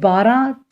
12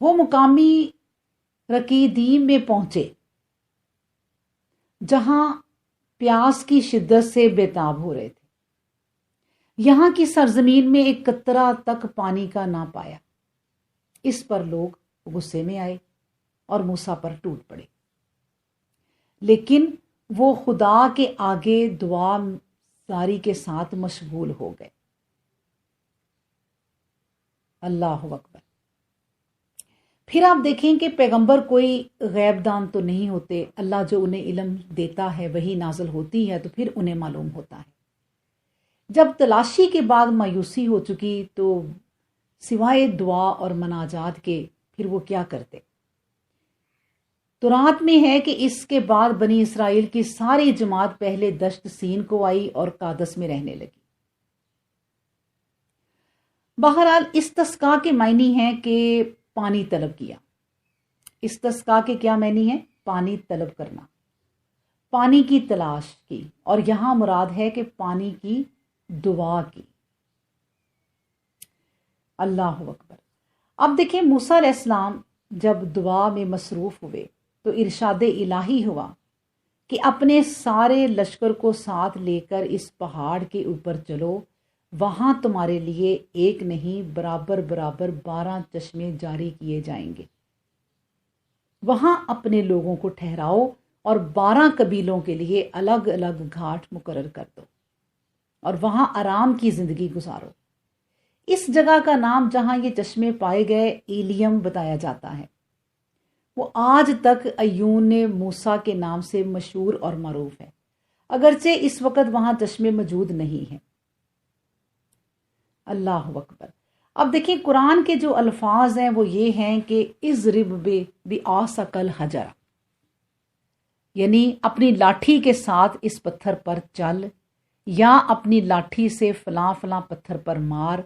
وہ مقامی رکیدیم میں پہنچے جہاں پیاس کی شدت سے بےتاب ہو رہے تھے۔ یہاں کی سرزمین میں ایک قطرہ تک پانی کا نہ پایا۔ اس پر لوگ غصے میں آئے اور موسیٰ پر ٹوٹ پڑے، لیکن وہ خدا کے آگے دعا زاری کے ساتھ مشغول ہو گئے۔ اللہ اکبر۔ پھر آپ دیکھیں کہ پیغمبر کوئی غیب دان تو نہیں ہوتے، اللہ جو انہیں علم دیتا ہے وہی نازل ہوتی ہے تو پھر انہیں معلوم ہوتا ہے۔ جب تلاشی کے بعد مایوسی ہو چکی تو سوائے دعا اور مناجات کے پھر وہ کیا کرتے؟ تورات میں ہے کہ اس کے بعد بنی اسرائیل کی ساری جماعت پہلے دشت سین کو آئی اور قادس میں رہنے لگی۔ بہرحال استسقاء کے معنی ہیں کہ پانی طلب کیا۔ استسقاء کے کیا معنی ہے؟ پانی طلب کرنا، پانی کی تلاش کی، اور یہاں مراد ہے کہ پانی کی دعا کی۔ اللہ اکبر۔ اب دیکھیں موسیٰ علیہ السلام جب دعا میں مصروف ہوئے تو ارشاد الہی ہوا کہ اپنے سارے لشکر کو ساتھ لے کر اس پہاڑ کے اوپر چلو، وہاں تمہارے لیے ایک نہیں برابر 12 چشمے جاری کیے جائیں گے۔ وہاں اپنے لوگوں کو ٹھہراؤ اور 12 قبیلوں کے لیے الگ الگ گھاٹ مقرر کر دو اور وہاں آرام کی زندگی گزارو۔ اس جگہ کا نام جہاں یہ چشمے پائے گئے ایلیم بتایا جاتا ہے۔ وہ آج تک عیون موسیٰ کے نام سے مشہور اور معروف ہے، اگرچہ اس وقت وہاں چشمے موجود نہیں ہیں۔ اللہ اکبر۔ اب دیکھیں قرآن کے جو الفاظ ہیں وہ یہ ہیں کہ اضرب بعصاک الحجر، یعنی اپنی لاٹھی کے ساتھ اس پتھر پر چل، یا اپنی لاٹھی سے فلاں فلاں پتھر پر مار،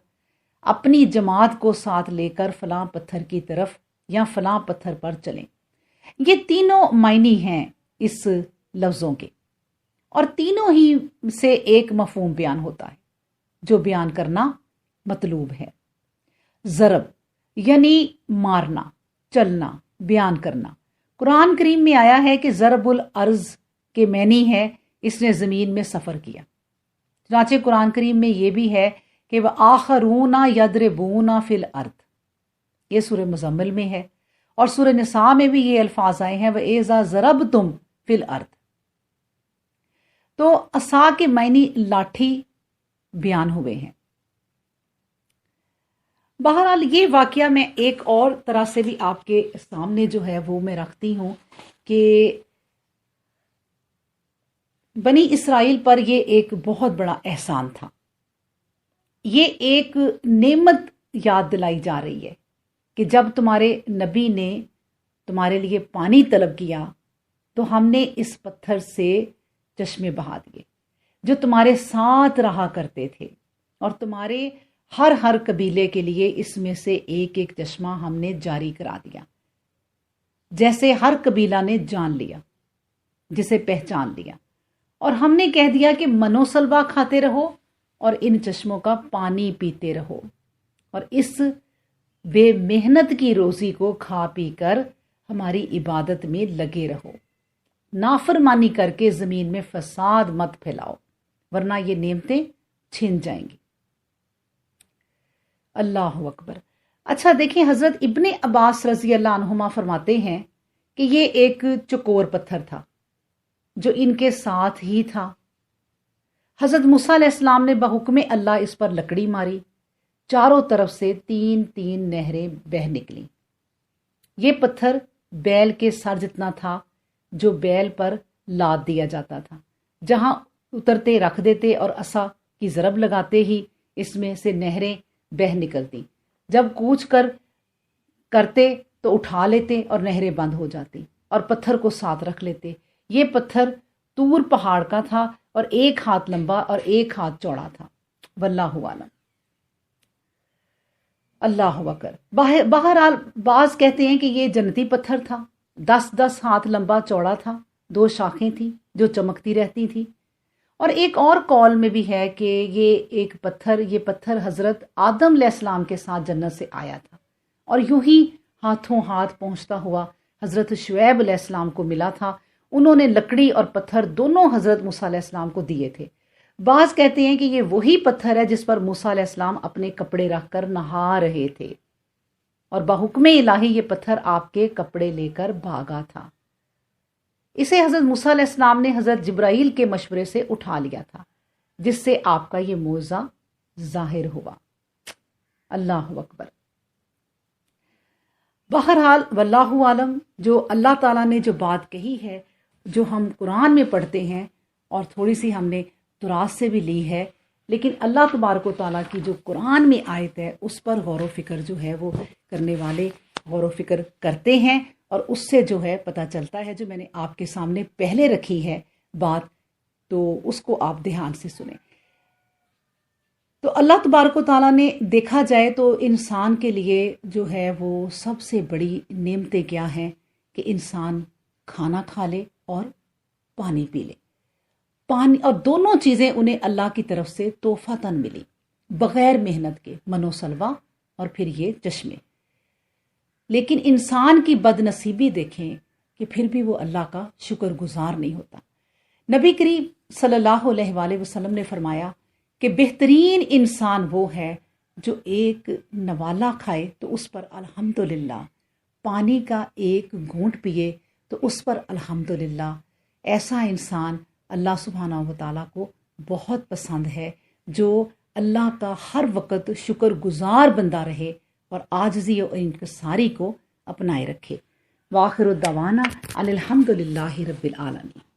اپنی جماعت کو ساتھ لے کر فلاں پتھر کی طرف یا فلاں پتھر پر چلیں۔ یہ تینوں معنی ہیں اس لفظوں کے، اور تینوں ہی سے ایک مفہوم بیان ہوتا ہے جو بیان کرنا مطلوب ہے۔ ضرب یعنی مارنا، چلنا، بیان کرنا۔ قرآن کریم میں آیا ہے کہ ضرب الارض کے معنی ہے اس نے زمین میں سفر کیا۔ چنانچہ قرآن کریم میں یہ بھی ہے کہ وَآخَرُونَ يَضْرِبُونَ فِي الْأَرْضِ، یہ سورہ مزمل میں ہے، اور سورہ نساء میں بھی یہ الفاظ آئے ہیں وَإِذَا ضَرَبْتُمْ فِي الْأَرْضِ۔ تو عصا کے معنی لاٹھی بیان ہوئے ہیں۔ بہرحال یہ واقعہ میں ایک اور طرح سے بھی آپ کے سامنے جو ہے وہ میں رکھتی ہوں کہ بنی اسرائیل پر یہ ایک بہت بڑا احسان تھا۔ یہ ایک نعمت یاد دلائی جا رہی ہے کہ جب تمہارے نبی نے تمہارے لیے پانی طلب کیا تو ہم نے اس پتھر سے چشمے بہا دیے جو تمہارے ساتھ رہا کرتے تھے، اور تمہارے ہر قبیلے کے لیے اس میں سے ایک ایک چشمہ ہم نے جاری کرا دیا، جیسے ہر قبیلہ نے جان لیا، جسے پہچان لیا، اور ہم نے کہہ دیا کہ منو سلوا کھاتے رہو اور ان چشموں کا پانی پیتے رہو، اور اس بے محنت کی روزی کو کھا پی کر ہماری عبادت میں لگے رہو، نافرمانی کر کے زمین میں فساد مت پھیلاؤ ورنہ یہ نعمتیں چھن جائیں گی۔ اللہ اکبر۔ اچھا دیکھیں حضرت ابن عباس رضی اللہ عنہما فرماتے ہیں کہ یہ ایک چکور پتھر تھا جو ان کے ساتھ ہی تھا۔ حضرت موسیٰ علیہ السلام نے بحکم اللہ اس پر لکڑی ماری، چاروں طرف سے 3 نہریں بہہ نکلیں۔ یہ پتھر بیل کے سر جتنا تھا جو بیل پر لاد دیا جاتا تھا، جہاں اترتے رکھ دیتے اور عصا کی ضرب لگاتے ہی اس میں سے نہریں بہہ نکلتی، جب کوچ کرتے تو اٹھا لیتے اور نہریں بند ہو جاتی اور پتھر کو ساتھ رکھ لیتے۔ یہ پتھر طور پہاڑ کا تھا اور 1 ہاتھ لمبا اور 1 ہاتھ چوڑا تھا، واللہ عالم۔ اللہ اکبر۔ بہرحال بعض کہتے ہیں کہ یہ جنتی پتھر تھا، 10 ہاتھ لمبا چوڑا تھا، 2 شاخیں تھیں جو چمکتی رہتی تھی، اور ایک اور قول میں بھی ہے کہ یہ پتھر حضرت آدم علیہ السلام کے ساتھ جنت سے آیا تھا اور یوں ہی ہاتھوں ہاتھ پہنچتا ہوا حضرت شعیب علیہ السلام کو ملا تھا۔ انہوں نے لکڑی اور پتھر دونوں حضرت موسیٰ علیہ السلام کو دیے تھے۔ بعض کہتے ہیں کہ یہ وہی پتھر ہے جس پر موسیٰ علیہ السلام اپنے کپڑے رکھ کر نہا رہے تھے، اور بحکم الہی یہ پتھر آپ کے کپڑے لے کر بھاگا تھا۔ اسے حضرت موسیٰ علیہ السلام نے حضرت جبرائیل کے مشورے سے اٹھا لیا تھا، جس سے آپ کا یہ معجزہ ظاہر ہوا۔ اللہ اکبر۔ بہرحال واللہ عالم، جو اللہ تعالیٰ نے جو بات کہی ہے، جو ہم قرآن میں پڑھتے ہیں اور تھوڑی سی ہم نے تراث سے بھی لی ہے، لیکن اللہ تبارک و تعالیٰ کی جو قرآن میں آیت ہے اس پر غور و فکر جو ہے وہ کرنے والے غور و فکر کرتے ہیں، اور اس سے جو ہے پتہ چلتا ہے، جو میں نے آپ کے سامنے پہلے رکھی ہے بات، تو اس کو آپ دھیان سے سنیں۔ تو اللہ تبارک و تعالیٰ نے دیکھا جائے تو انسان کے لیے جو ہے وہ سب سے بڑی نعمتیں کیا ہیں کہ انسان کھانا کھا لے اور پانی پی لے۔ پانی اور دونوں چیزیں انہیں اللہ کی طرف سے تحفتاً ملی، بغیر محنت کے، من و سلوہ اور پھر یہ چشمے۔ لیکن انسان کی بد نصیبی دیکھیں کہ پھر بھی وہ اللہ کا شکر گزار نہیں ہوتا۔ نبی کریم صلی اللہ علیہ وآلہ وسلم نے فرمایا کہ بہترین انسان وہ ہے جو ایک نوالا کھائے تو اس پر الحمدللہ، پانی کا ایک گھونٹ پیے تو اس پر الحمدللہ۔ ایسا انسان اللہ سبحانہ و تعالیٰ کو بہت پسند ہے، جو اللہ کا ہر وقت شکر گزار بندہ رہے اور عاجزی اور انکساری کو اپنائے رکھے۔ وآخر الدعوانا الحمدللہ رب العالمین۔